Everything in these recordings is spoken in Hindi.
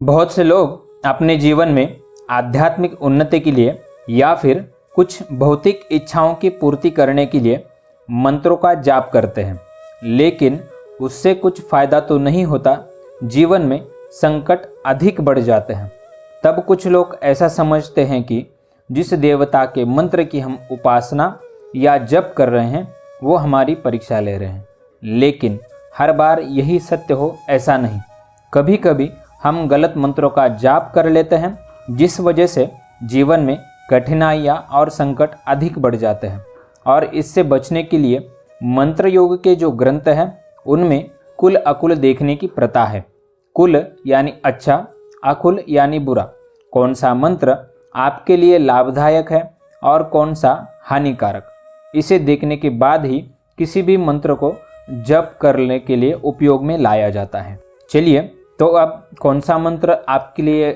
बहुत से लोग अपने जीवन में आध्यात्मिक उन्नति के लिए या फिर कुछ भौतिक इच्छाओं की पूर्ति करने के लिए मंत्रों का जाप करते हैं, लेकिन उससे कुछ फायदा तो नहीं होता। जीवन में संकट अधिक बढ़ जाते हैं। तब कुछ लोग ऐसा समझते हैं कि जिस देवता के मंत्र की हम उपासना या जप कर रहे हैं वो हमारी परीक्षा ले रहे हैं, लेकिन हर बार यही सत्य हो ऐसा नहीं। कभी कभी हम गलत मंत्रों का जाप कर लेते हैं, जिस वजह से जीवन में कठिनाइयाँ और संकट अधिक बढ़ जाते हैं। और इससे बचने के लिए मंत्र योग के जो ग्रंथ हैं उनमें कुल अकुल देखने की प्रथा है। कुल यानी अच्छा, अकुल यानी बुरा। कौन सा मंत्र आपके लिए लाभदायक है और कौन सा हानिकारक, इसे देखने के बाद ही किसी भी मंत्र को जप करने के लिए उपयोग में लाया जाता है। चलिए, तो अब कौन सा मंत्र आपके लिए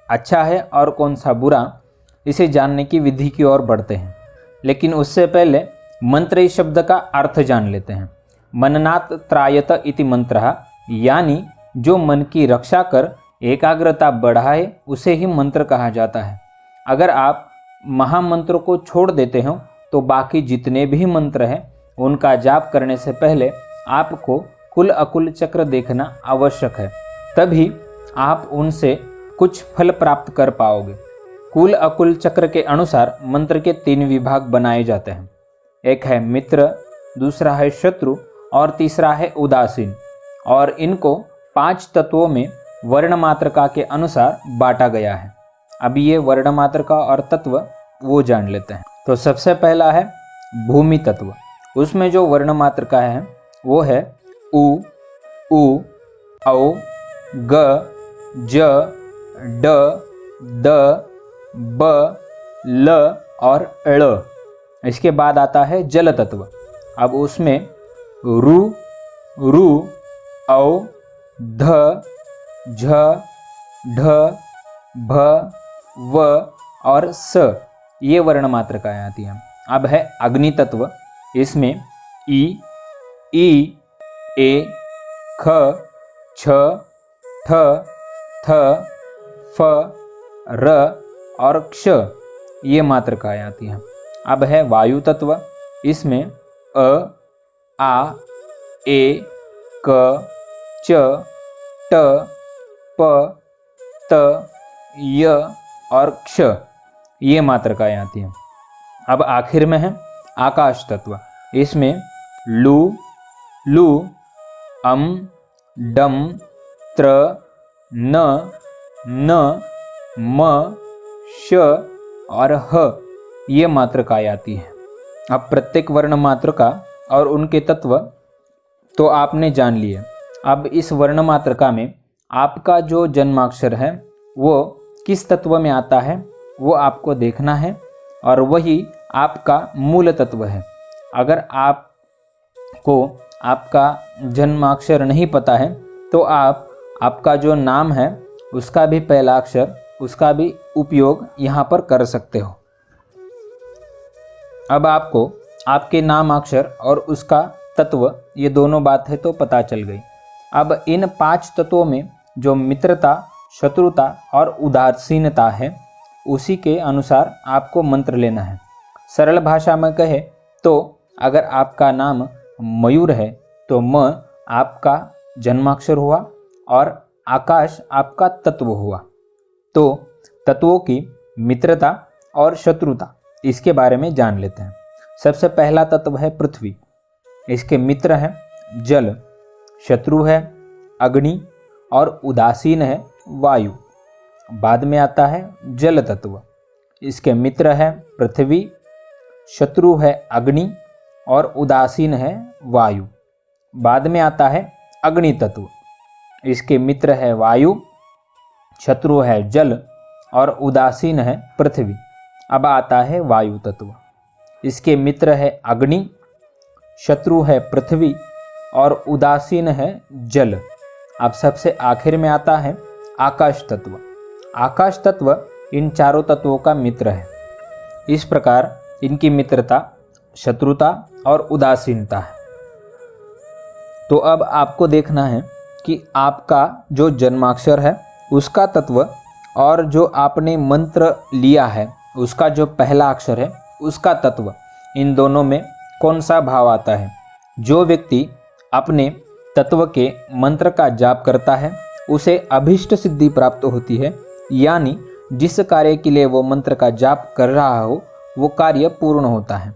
अच्छा है और कौन सा बुरा, इसे जानने की विधि की ओर बढ़ते हैं। लेकिन उससे पहले मंत्र इस शब्द का अर्थ जान लेते हैं। मननात् त्रायत इति मंत्रः, यानी जो मन की रक्षा कर एकाग्रता बढ़ाए उसे ही मंत्र कहा जाता है। अगर आप महामंत्रों को छोड़ देते हो तो बाकी जितने भी मंत्र हैं उनका जाप करने से पहले आपको कुल अकुल चक्र देखना आवश्यक है, तभी आप उनसे कुछ फल प्राप्त कर पाओगे। कुल अकुल चक्र के अनुसार मंत्र के 3 विभाग बनाए जाते हैं। एक है मित्र, दूसरा है शत्रु और तीसरा है उदासीन। और इनको 5 तत्वों में वर्णमात्रका के अनुसार बांटा गया है। अब ये वर्णमात्रका और तत्व वो जान लेते हैं। तो सबसे पहला है भूमि तत्व। उसमें जो वर्णमात्रका है वो है उ, उ, औ, ग, ज, ड, द, ब, ल और ळ। इसके बाद आता है जल तत्व। अब उसमें रु, रु, औ, ध, झ, ढ, भ, व और स, ये वर्ण मात्रकाएं आती हैं। अब है अग्नि तत्व। इसमें ई, ए, ख, छ, ठ, थ, फ, र और क्ष, ये मात्रकाएं आती हैं। अब है वायु तत्व। इसमें अ, आ, ए, क, च, ट, प, त, य और क्ष, ये मात्रकाएं आती हैं। अब आखिर में है आकाश तत्व। इसमें लू, लू, अम, डम, त्र, न, म, श और ह, ये मात्रकाएं आती हैं। अब प्रत्येक वर्ण मात्रका और उनके तत्व तो आपने जान लिए। अब इस वर्ण मात्रका में आपका जो जन्माक्षर है वो किस तत्व में आता है वो आपको देखना है, और वही आपका मूल तत्व है। अगर आपको आपका जन्माक्षर नहीं पता है तो आप आपका जो नाम है उसका भी पहला अक्षर, उसका भी उपयोग यहाँ पर कर सकते हो। अब आपको आपके नाम अक्षर और उसका तत्व, ये दोनों बातें तो पता चल गई। अब इन 5 तत्वों में जो मित्रता, शत्रुता और उदासीनता है उसी के अनुसार आपको मंत्र लेना है। सरल भाषा में कहे तो अगर आपका नाम मयूर है तो म आपका जन्माक्षर हुआ और आकाश आपका तत्व हुआ। तो तत्वों की मित्रता और शत्रुता, इसके बारे में जान लेते हैं। सबसे पहला तत्व है पृथ्वी। इसके मित्र हैं जल, शत्रु है अग्नि और उदासीन है वायु। बाद में आता है जल तत्व। इसके मित्र है पृथ्वी, शत्रु है अग्नि और उदासीन है वायु। बाद में आता है अग्नि तत्व। इसके मित्र है वायु, शत्रु है जल और उदासीन है पृथ्वी। अब आता है वायु तत्व। इसके मित्र है अग्नि, शत्रु है पृथ्वी और उदासीन है जल। अब सबसे आखिर में आता है आकाश तत्व। आकाश तत्व इन चारों तत्वों का मित्र है। इस प्रकार इनकी मित्रता, शत्रुता और उदासीनता है। तो अब आपको देखना है कि आपका जो जन्माक्षर है उसका तत्व और जो आपने मंत्र लिया है उसका जो पहला अक्षर है उसका तत्व, इन दोनों में कौन सा भाव आता है। जो व्यक्ति अपने तत्व के मंत्र का जाप करता है उसे अभीष्ट सिद्धि प्राप्त होती है, यानी जिस कार्य के लिए वो मंत्र का जाप कर रहा हो वो कार्य पूर्ण होता है।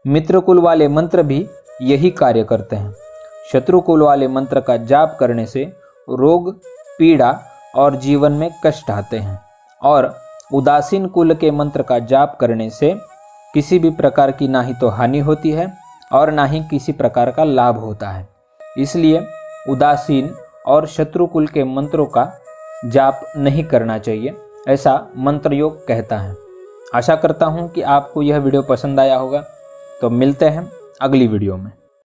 मित्रकुल वाले मंत्र भी यही कार्य करते हैं। शत्रुकुल वाले मंत्र का जाप करने से रोग, पीड़ा और जीवन में कष्ट आते हैं, और उदासीन कुल के मंत्र का जाप करने से किसी भी प्रकार की ना ही तो हानि होती है और ना ही किसी प्रकार का लाभ होता है। इसलिए उदासीन और शत्रुकुल के मंत्रों का जाप नहीं करना चाहिए, ऐसा मंत्र योग कहता है। आशा करता हूँ कि आपको यह वीडियो पसंद आया होगा। तो मिलते हैं अगली वीडियो में।